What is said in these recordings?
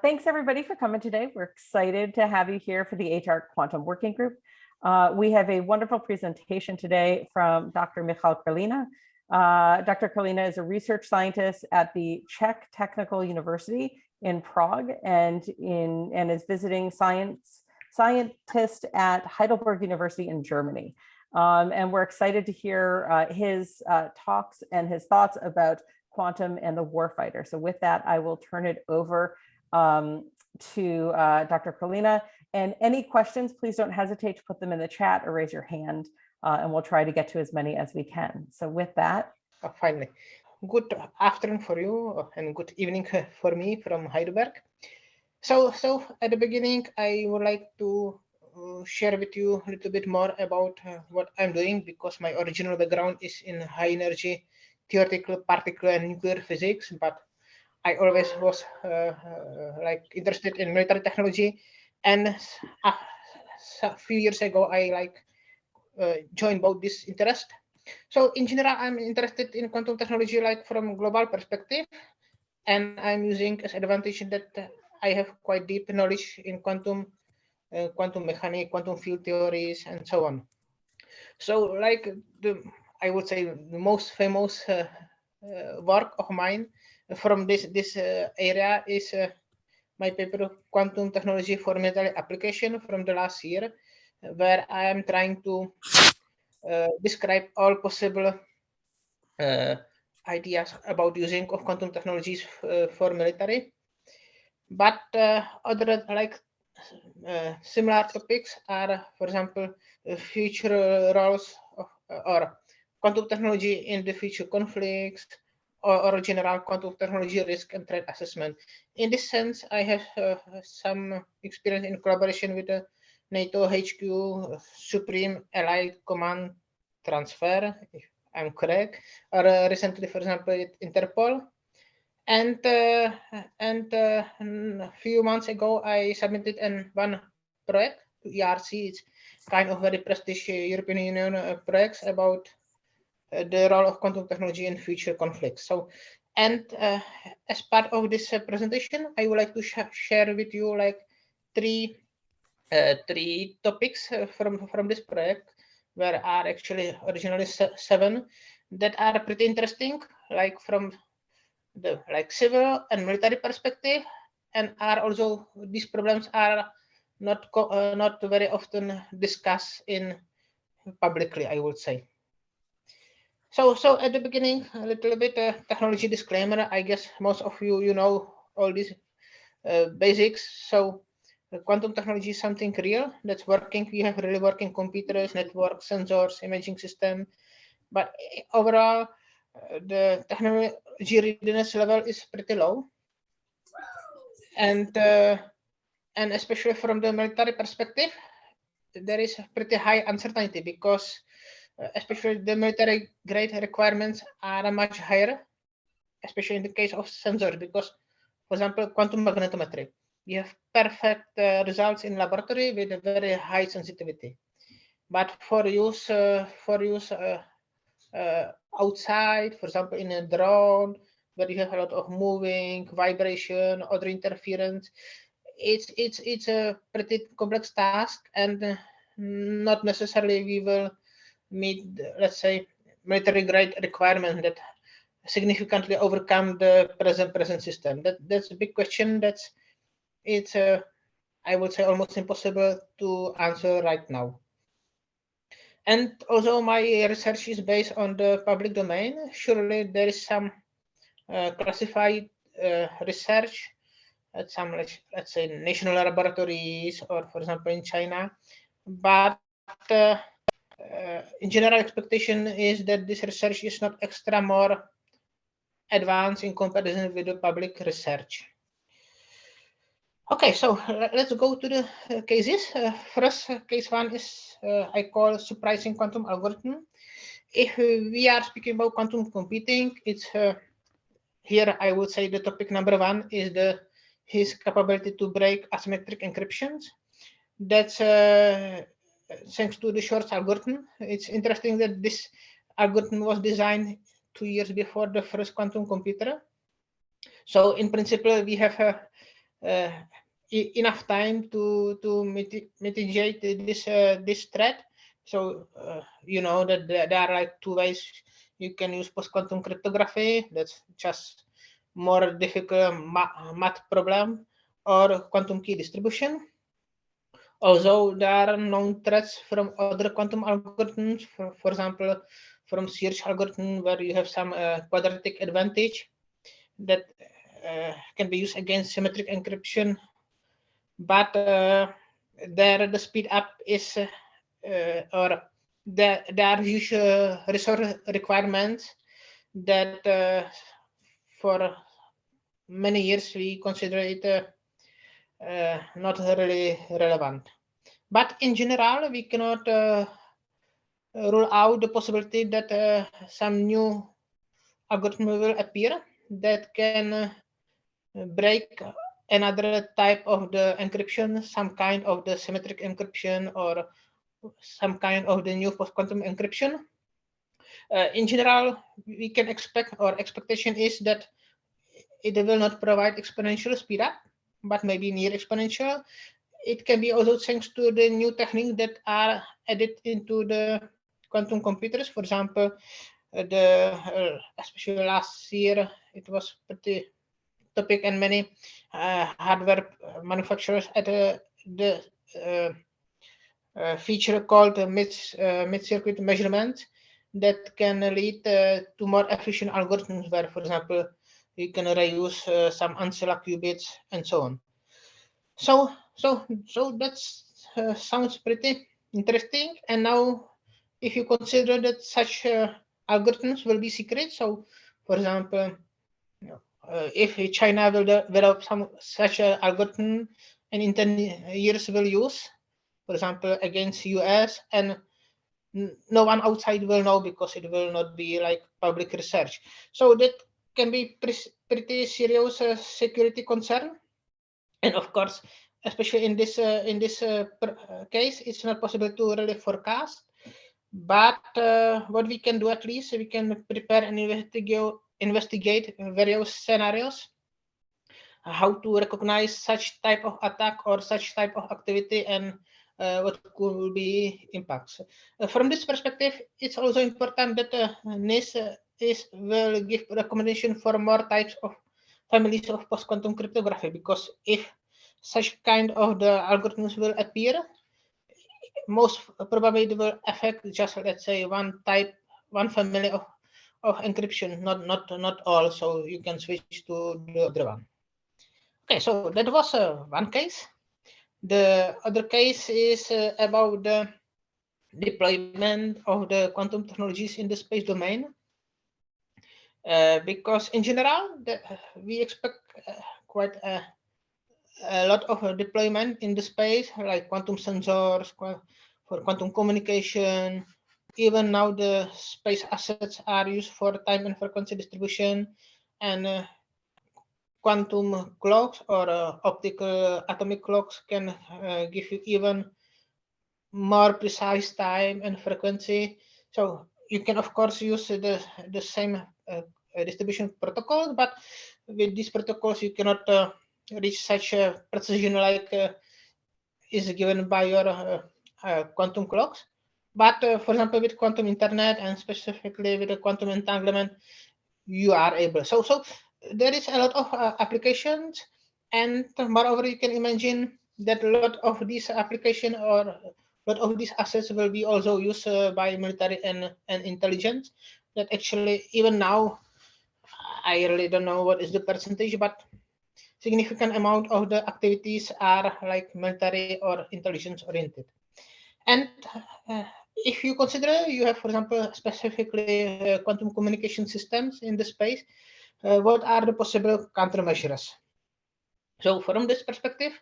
Thanks everybody for coming today. We're excited to have you here for the ATARC Quantum Working Group. We have a wonderful presentation today from Dr. Michal Krelina. Dr. Krelina is a research scientist at the Czech Technical University in Prague and is visiting scientist at Heidelberg University in Germany. And we're excited to hear his talks and his thoughts about quantum and the warfighter. So with that, I will turn it over to Dr. Krelina. And any questions, please don't hesitate to put them in the chat or raise your hand, and we'll try to get to as many as we can. So with that. Finally, good afternoon for you and good evening for me from Heidelberg. So at the beginning, I would like to share with you a little bit more about what I'm doing, because my original background is in high energy theoretical particle and nuclear physics, but I always was interested in military technology, and a few years ago I joined both this interest. So in general, I'm interested in quantum technology from global perspective, and I'm using as advantage that I have quite deep knowledge in quantum mechanics, quantum field theories, and so on. So I would say the most famous work of mine from this area is my paper Quantum Technology for Military Application from the last year, where I am trying to describe all possible ideas about using of quantum technologies for military. But other similar topics are, for example, future roles of, or quantum technology in the future conflicts, or general quantum technology risk and threat assessment. In this sense, I have some experience in collaboration with the NATO HQ Supreme Allied Command Transfer, if I'm correct, or recently, for example, with Interpol. And a few months ago, I submitted one project to ERC. It's kind of very prestigious European Union projects about the role of quantum technology in future conflicts. So, and as part of this presentation, I would like to share with you three topics from this project, where are actually originally 7 that are pretty interesting, from the civil and military perspective, and are also these problems are not very often discussed in publicly, I would say. So at the beginning, a little bit technology disclaimer. I guess most of you know all these basics. So quantum technology is something real that's working. We have really working computers, networks, sensors, imaging system. But overall, the technology readiness level is pretty low. And especially from the military perspective, there is pretty high uncertainty, because especially the military grade requirements are much higher, especially in the case of sensors, because, for example, quantum magnetometry, you have perfect results in laboratory with a very high sensitivity. But for use outside, for example, in a drone, where you have a lot of moving, vibration, other interference, it's a pretty complex task, and not necessarily we will meet, let's say, military grade requirements that significantly overcome the present system. That's a big question. It's I would say almost impossible to answer right now. And also my research is based on the public domain. Surely there is some classified research at some, let's say, national laboratories, or for example in China, but in general expectation is that this research is not extra more advanced in comparison with the public research. Okay, so let's go to the cases. First case 1 is I call surprising quantum algorithm. If we are speaking about quantum computing, it's here I would say the topic number 1 is his capability to break asymmetric encryptions. That's thanks to the Shor's algorithm. It's interesting that this algorithm was designed 2 years before the first quantum computer. So in principle, we have enough time to mitigate this threat. So you know that there are like two ways you can use post-quantum cryptography. That's just more difficult math problem, or quantum key distribution. Although there are known threats from other quantum algorithms, for example, from search algorithm where you have some quadratic advantage that can be used against symmetric encryption, but there the speed up is or there are huge resource requirements that for many years we consider it not really relevant. But in general, we cannot rule out the possibility that some new algorithm will appear that can break another type of the encryption, some kind of the symmetric encryption, or some kind of the new post-quantum encryption. In general, we can expect, or expectation is that it will not provide exponential speed up, but maybe near exponential. It can be also thanks to the new techniques that are added into the quantum computers. For example, especially last year, it was pretty topic, and many hardware manufacturers at the feature called mid-circuit measurement that can lead to more efficient algorithms where, for example, you can reuse some ancilla qubits and so on. So that sounds pretty interesting. And now, if you consider that such algorithms will be secret, so for example, if China will develop some such algorithm and in 10 years will use, for example, against US, and no one outside will know because it will not be like public research. So that can be pretty serious security concern. And of course, especially in this case, it's not possible to really forecast. But what we can do, at least we can prepare and investigate various scenarios, how to recognize such type of attack or such type of activity, and what could be impacts. From this perspective, it's also important that NIST will give recommendation for more types of families of post-quantum cryptography, because if such kind of the algorithms will appear, most probably it will affect just, let's say, one family of encryption, not all. So you can switch to the other one. Okay, so that was one case. The other case is about the deployment of the quantum technologies in the space domain. Because in general, we expect quite a lot of deployment in the space, like quantum sensors for quantum communication. Even now, the space assets are used for time and frequency distribution, and quantum clocks or optical atomic clocks can give you even more precise time and frequency. So you can, of course, use the same distribution protocols, but with these protocols, you cannot reach such a precision like is given by your quantum clocks. But for example, with quantum internet and specifically with the quantum entanglement, you are able. So there is a lot of applications, and moreover, you can imagine that a lot of these applications or a lot of these assets will be also used by military and intelligence. That actually, even now, I really don't know what is the percentage, but significant amount of the activities are like military or intelligence oriented. And if you consider you have, for example, specifically quantum communication systems in the space, what are the possible countermeasures? So from this perspective,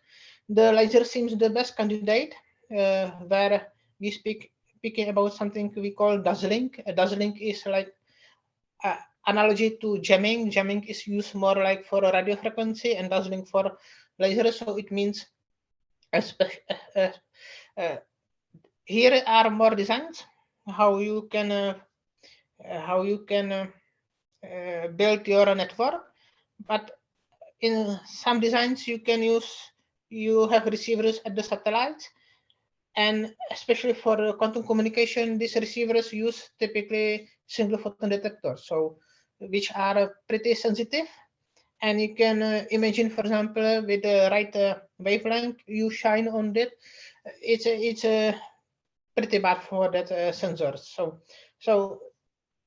the laser seems the best candidate, where we speaking about something we call dazzling. Dazzling is like analogy to jamming. Jamming is used more like for a radio frequency, and dazzling for laser. So it means here are more designs how you can build your network, but in some designs you have receivers at the satellites, and especially for quantum communication, these receivers use typically single photon detectors, so which are pretty sensitive. And you can imagine, for example, with the right wavelength you shine on it, it's pretty bad for that sensor. So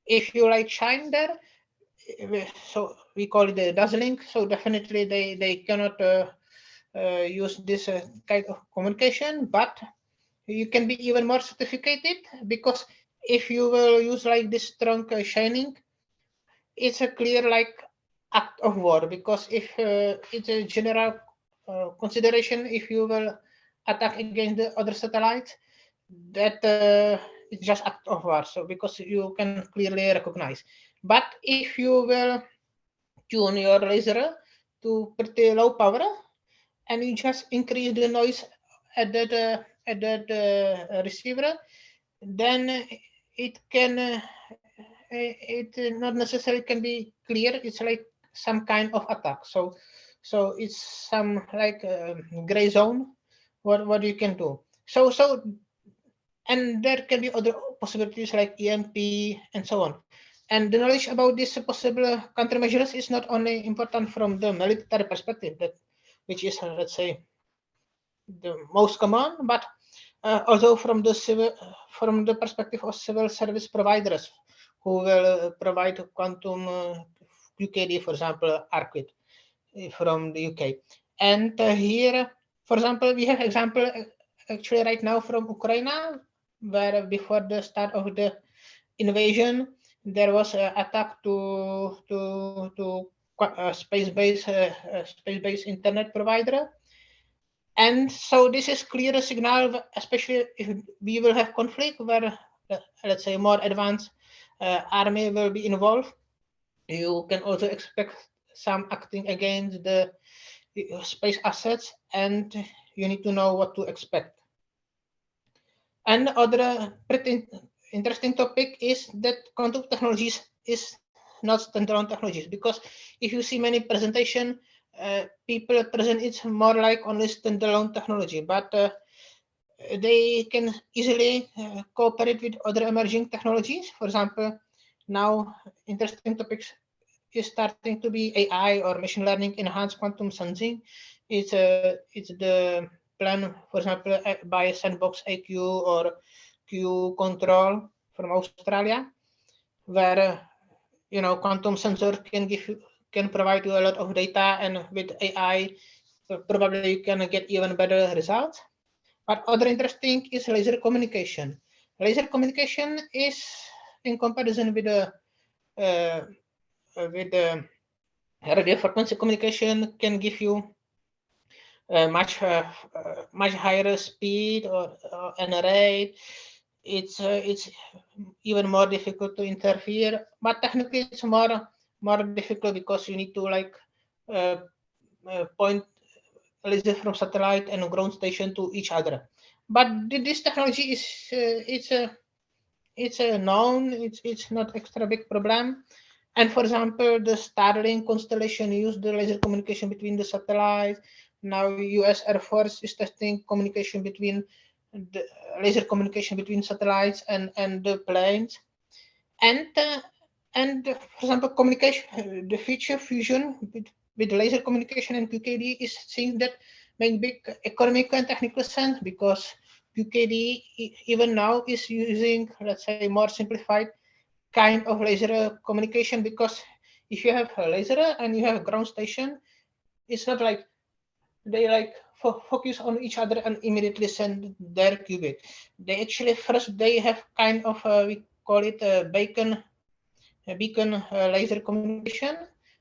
if you like shine there, so we call it the dazzling. So definitely they cannot use this kind of communication, but you can be even more sophisticated, because if you will use like this strong shining, it's a clear like act of war, because if it's a general consideration, if you will attack against the other satellites, that it's just act of war. So because you can clearly recognize, but if you will tune your laser to pretty low power and you just increase the noise at that receiver, then it can it not necessarily can be clear. It's like some kind of attack. So it's some like gray zone. What you can do. So and there can be other possibilities like EMP and so on. And the knowledge about these possible countermeasures is not only important from the military perspective, that which is let's say the most common, but also from the perspective of civil service providers who will provide quantum QKD, for example, ARQUID from the UK. And here, for example, we have example actually right now from Ukraine, where before the start of the invasion, there was an attack to space-based internet provider. And so this is clear signal, especially if we will have conflict where, let's say, more advanced army will be involved. You can also expect some acting against the space assets, and you need to know what to expect. And other pretty interesting topic is that quantum technologies is not standalone technologies, because if you see many presentation, people present it's more like only standalone technology, but they can easily cooperate with other emerging technologies. For example, now interesting topics is starting to be AI or machine learning enhanced quantum sensing. It's the plan, for example, by Sandbox AQ or Q Control from Australia, where quantum sensor can provide you a lot of data, and with AI probably you can get even better results. But other interesting is laser communication. Laser communication is, in comparison with the radio frequency communication, can give you much higher speed or an rate. It's even more difficult to interfere, but technically it's more difficult because you need to like point laser from satellite and ground station to each other. But this technology is it's a known. It's not extra big problem. And for example, the Starlink constellation used the laser communication between the satellites. Now US Air Force is testing communication between the laser communication between satellites and the planes. And for example, communication, the future fusion with laser communication and QKD is things that make big economic and technical sense, because QKD even now is using, let's say, more simplified kind of laser communication, because if you have a laser and you have a ground station, it's not like they like focus on each other and immediately send their qubit. They actually first they have kind of we call it a beacon laser communication.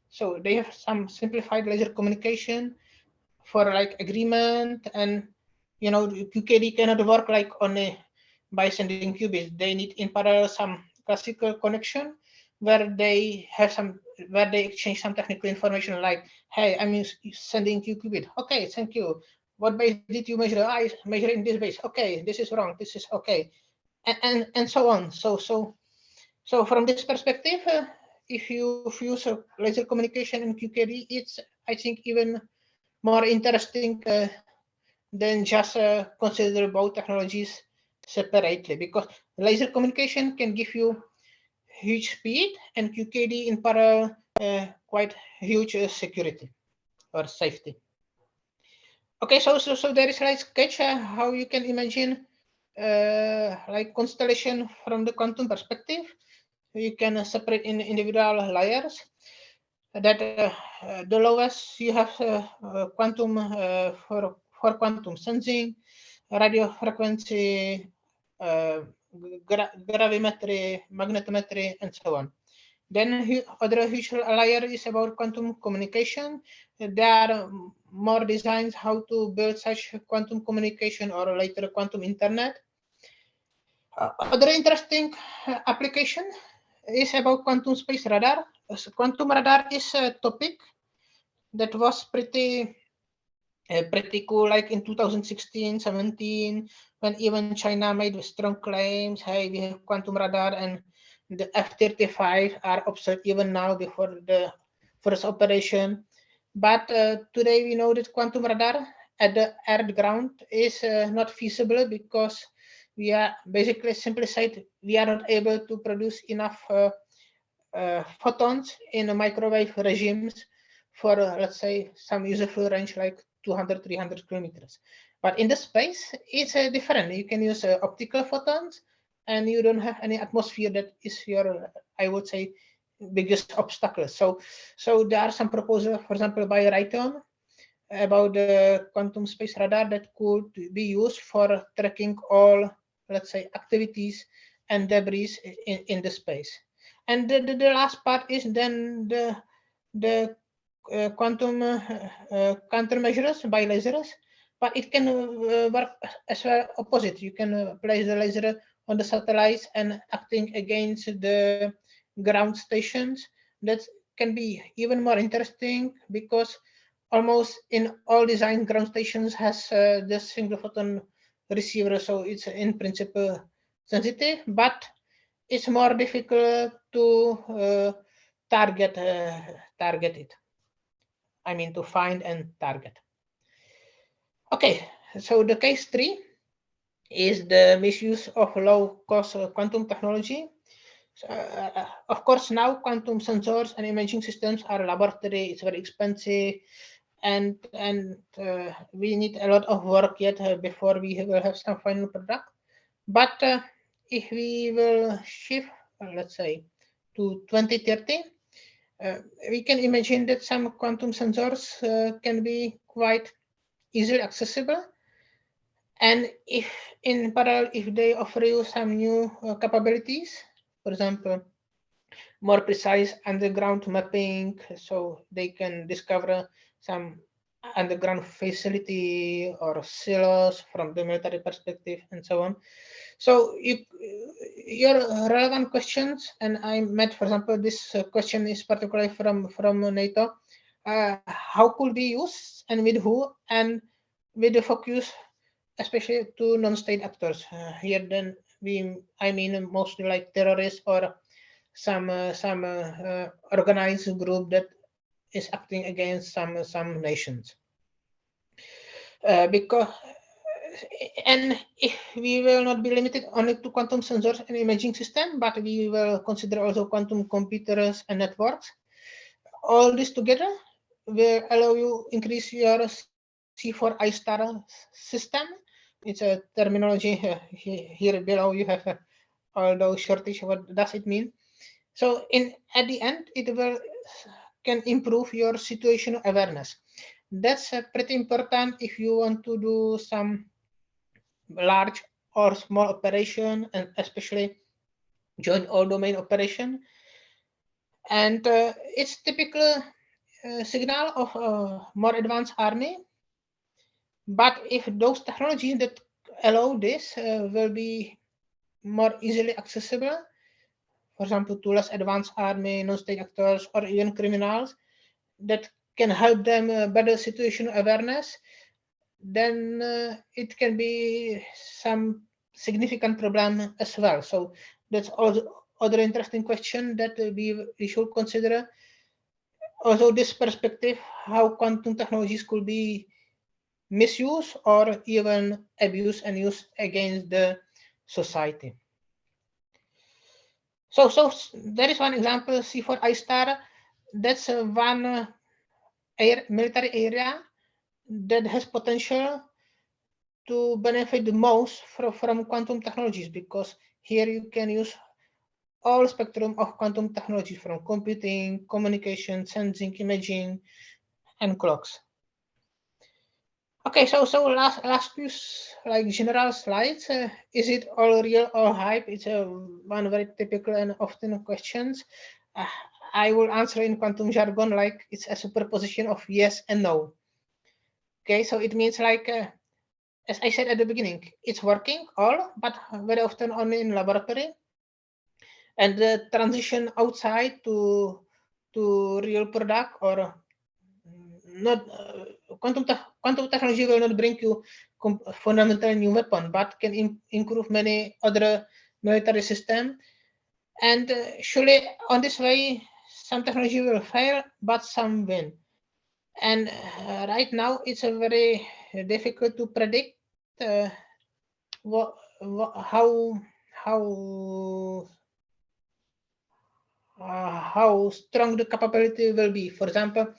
So they have some simplified laser communication for like agreement, and QKD cannot work like only by sending qubits. They need in parallel some classical connection where they exchange some technical information like, hey, I'm sending you qubit. Okay, thank you. What base did you measure? I measure in this base. Okay, this is wrong. This is okay, and so on. So from this perspective, if you use laser communication and QKD, it's, I think, even more interesting than just consider both technologies separately, because laser communication can give you huge speed and QKD in parallel quite huge security or safety. Okay, so there is like sketch how you can imagine like constellation from the quantum perspective. You can separate in individual layers. That the lowest you have quantum for quantum sensing, radio frequency, gravimetry, magnetometry, and so on. Then other huge layer is about quantum communication. There are more designs how to build such quantum communication or later quantum internet. Other interesting application is about quantum space radar. Quantum radar is a topic that was pretty cool, like in 2016, 17, when even China made strong claims, hey, we have quantum radar, and the F-35 are observed even now before the first operation. But today we know that quantum radar at the earth ground is not feasible, because we are basically, simply said, we are not able to produce enough photons in microwave regimes for, let's say, some useful range like 200, 300 kilometers. But in the space, it's different. You can use optical photons, and you don't have any atmosphere. That is your, I would say, biggest obstacle. So there are some proposals, for example, by Raytheon about the quantum space radar that could be used for tracking all, let's say, activities and debris in the space. And the last part is then the quantum countermeasures by lasers, but it can work as well opposite. You can place the laser on the satellites and acting against the ground stations. That can be even more interesting, because almost in all design, ground stations has the single photon receiver, so it's in principle sensitive, but it's more difficult to target it. I mean, to find and target. Okay, so the case 3 is the misuse of low-cost quantum technology. So, of course, now quantum sensors and imaging systems are laboratory. It's very expensive, and we need a lot of work yet before we will have some final product. But if we will shift, let's say, to 2030, we can imagine that some quantum sensors can be quite easily accessible. And if in parallel, if they offer you some new capabilities, for example, more precise underground mapping, so they can discover some underground facility or silos from the military perspective and so on. So your relevant questions, and I met, for example, this question is particularly from NATO. How could be used and with who, and with the focus especially to non-state actors. Here then I mean mostly like terrorists or some organized group that is acting against some nations. Because and if we will not be limited only to quantum sensors and imaging system, but we will consider also quantum computers and networks. All this together will allow you increase your C4I star system. It's a terminology here below. You have all those shortage. What does it mean? So at the end, it can improve your situational awareness. That's pretty important if you want to do some large or small operation, and especially joint all domain operation. And it's typical signal of a more advanced army. But if those technologies that allow this will be more easily accessible, for example, to less advanced army, non-state actors, or even criminals, that can help them better situational awareness, then it can be some significant problem as well. So that's other interesting question that we should consider. Also, this perspective, how quantum technologies could be misused or even abused and used against the society. So there is one example, C4 I-star. That's one military area that has potential to benefit the most from quantum technologies, because here you can use all spectrum of quantum technology, from computing, communication, sensing, imaging, and clocks. Okay, so last few like general slides. Is it all real or hype? It's one very typical and often questions. I will answer in quantum jargon like it's a superposition of yes and no. Okay, so it means like, as I said at the beginning, it's working all, but very often only in laboratory. And the transition outside to real product or not, quantum technology will not bring you fundamental new weapon, but can improve many other military system. And surely on this way, some technology will fail, but some win. And right now, it's a very difficult to predict how strong the capability will be. For example,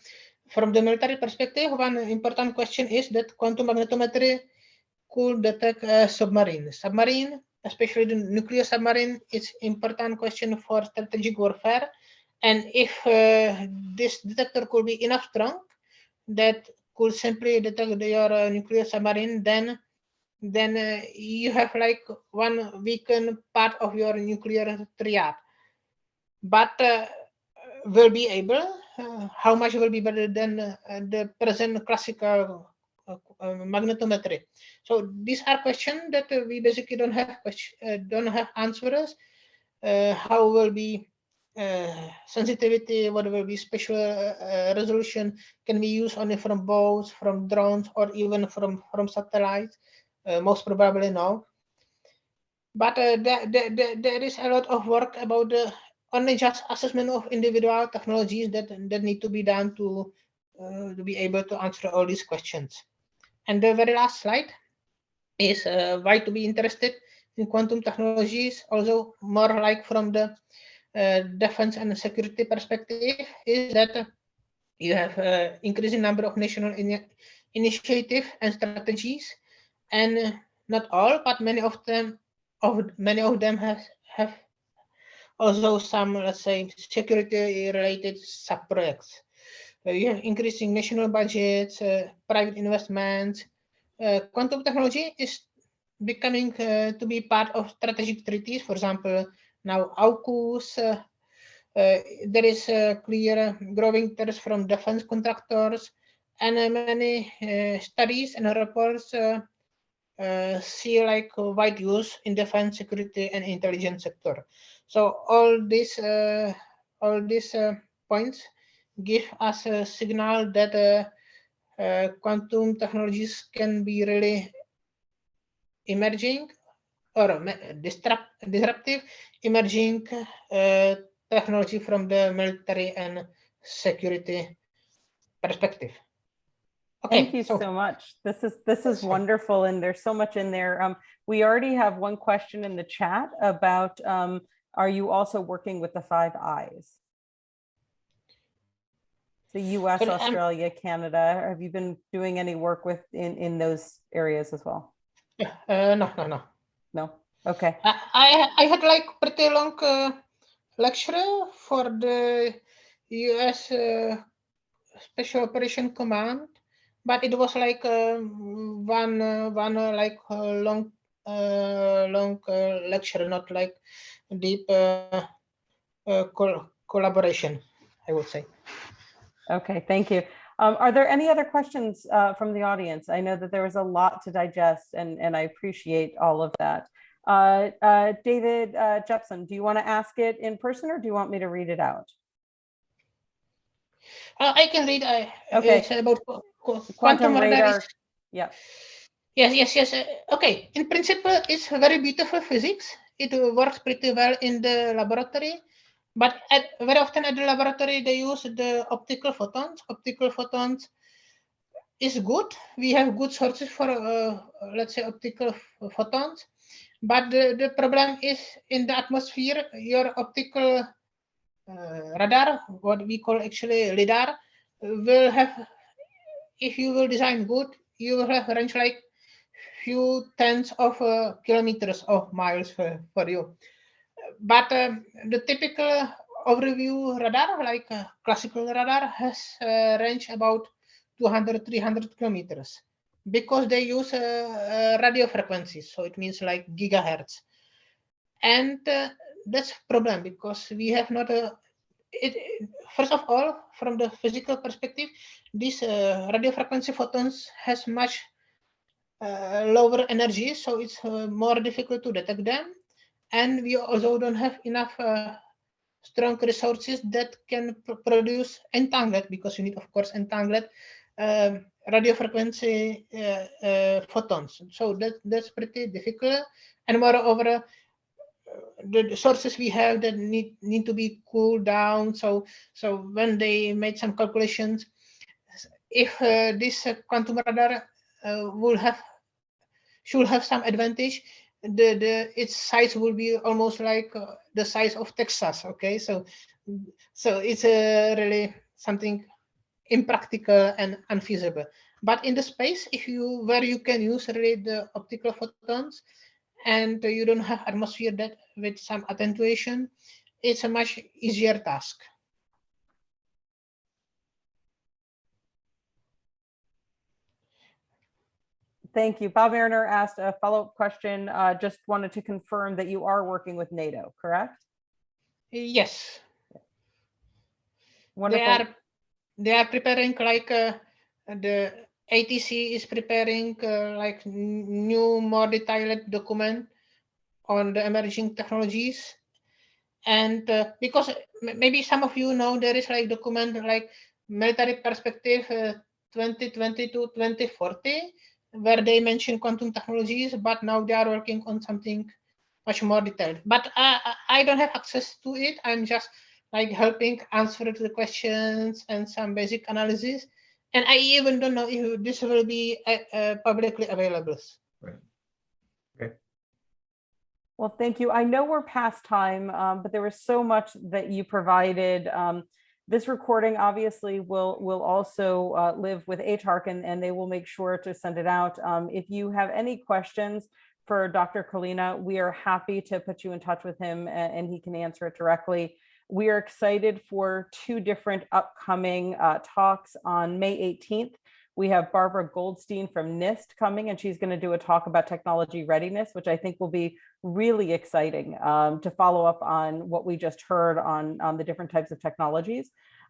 from the military perspective, one important question is that quantum magnetometry could detect a submarine. Submarine, especially the nuclear submarine, is important question for strategic warfare. And if this detector could be enough strong that could simply detect your nuclear submarine, then you have like one weakened part of your nuclear triad. But will be able, how much will be better than the present classical magnetometry? So these are questions that we basically don't have answers. How will be sensitivity? What will be spatial resolution? Can we use only from boats, from drones, or even from satellites? Most probably no. But there is a lot of work about the only just assessment of individual technologies that need to be done to be able to answer all these questions. And the very last slide is why to be interested in quantum technologies, also more like from the defense and security perspective, is that you have increasing number of national initiative and strategies, and not all, but many of them have also some, let's say, security related sub projects. You have increasing national budgets, private investments. Quantum technology is becoming to be part of strategic treaties. For example, now AUKUS. There is a clear growing interest from defense contractors, and many studies and reports see like wide use in defense, security, and intelligence sector. So all these points give us a signal that quantum technologies can be really emerging or disruptive emerging technology from the military and security perspective. Okay, thank you so much. This is wonderful, and there's so much in there. We already have one question in the chat about are you also working with the 5 Eyes? The US, Australia, Canada. Have you been doing any work with in those areas as well? No. Okay. I had like pretty long lecture for the US Special Operation Command, but it was like one like long lecture, not like deep collaboration, I would say. Okay, thank you. Are there any other questions from the audience? I know that there was a lot to digest, and I appreciate all of that. David Jepson, do you want to ask it in person, or do you want me to read it out? I can read. Okay. It's about quantum radar. Yeah. Yes. Okay. In principle, it's very beautiful physics. it works pretty well in the laboratory, but very often at the laboratory they use the optical photons. Optical photons is good. We have good sources for let's say optical photons, but the problem is in the atmosphere, your optical radar, what we call actually LIDAR, will have, if you will design good, you will have range like few tens of kilometers of miles for you. But the typical overview radar, like classical radar, has range about 200, 300 kilometers because they use radio frequencies. So it means like gigahertz. And that's a problem because we have not first of all, from the physical perspective, these radio frequency photons has much lower energy, so it's more difficult to detect them. And we also don't have enough strong resources that can produce entangled, because you need, of course, entangled radio frequency photons. So that's pretty difficult. And moreover, the sources we have that need to be cooled down. So when they made some calculations, if this quantum radar should have some advantage, its size will be almost like the size of Texas. Okay, so it's really something impractical and unfeasible. But in the space, where you can use really the optical photons, and you don't have atmosphere that with some attenuation, it's a much easier task. Thank you. Bob Mariner asked a follow-up question. Just wanted to confirm that you are working with NATO, correct? Yes. Wonderful. They are preparing, like the ATC is preparing like new, more detailed document on the emerging technologies. And because maybe some of you know, there is like document like military perspective 2020 to 2040, where they mention quantum technologies, but now they are working on something much more detailed. But I don't have access to it. I'm just like helping answer the questions and some basic analysis. And I even don't know if this will be publicly available. Right. Okay. Well, thank you. I know we're past time, but there was so much that you provided. This recording obviously will also live with ATARC, and they will make sure to send it out. If you have any questions for Dr. Krelina, we are happy to put you in touch with him, and he can answer it directly. We are excited for 2 different upcoming talks on May 18th. We have Barbara Goldstein from NIST coming, and she's going to do a talk about technology readiness, which I think will be really exciting to follow up on what we just heard on the different types of technologies.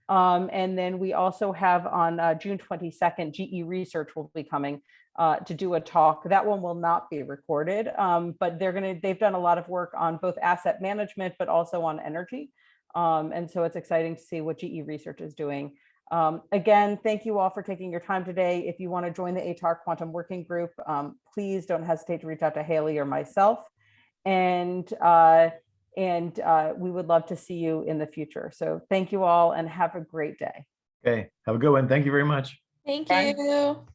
And then we also have on June 22nd, GE Research will be coming to do a talk. That one will not be recorded, but they've done a lot of work on both asset management, but also on energy. And so it's exciting to see what GE Research is doing. Again, thank you all for taking your time today. If you want to join the ATARC Quantum Working Group, please don't hesitate to reach out to Haley or myself. And we would love to see you in the future. So thank you all and have a great day. Okay. Have a good one. Thank you very much. Thank Bye. you.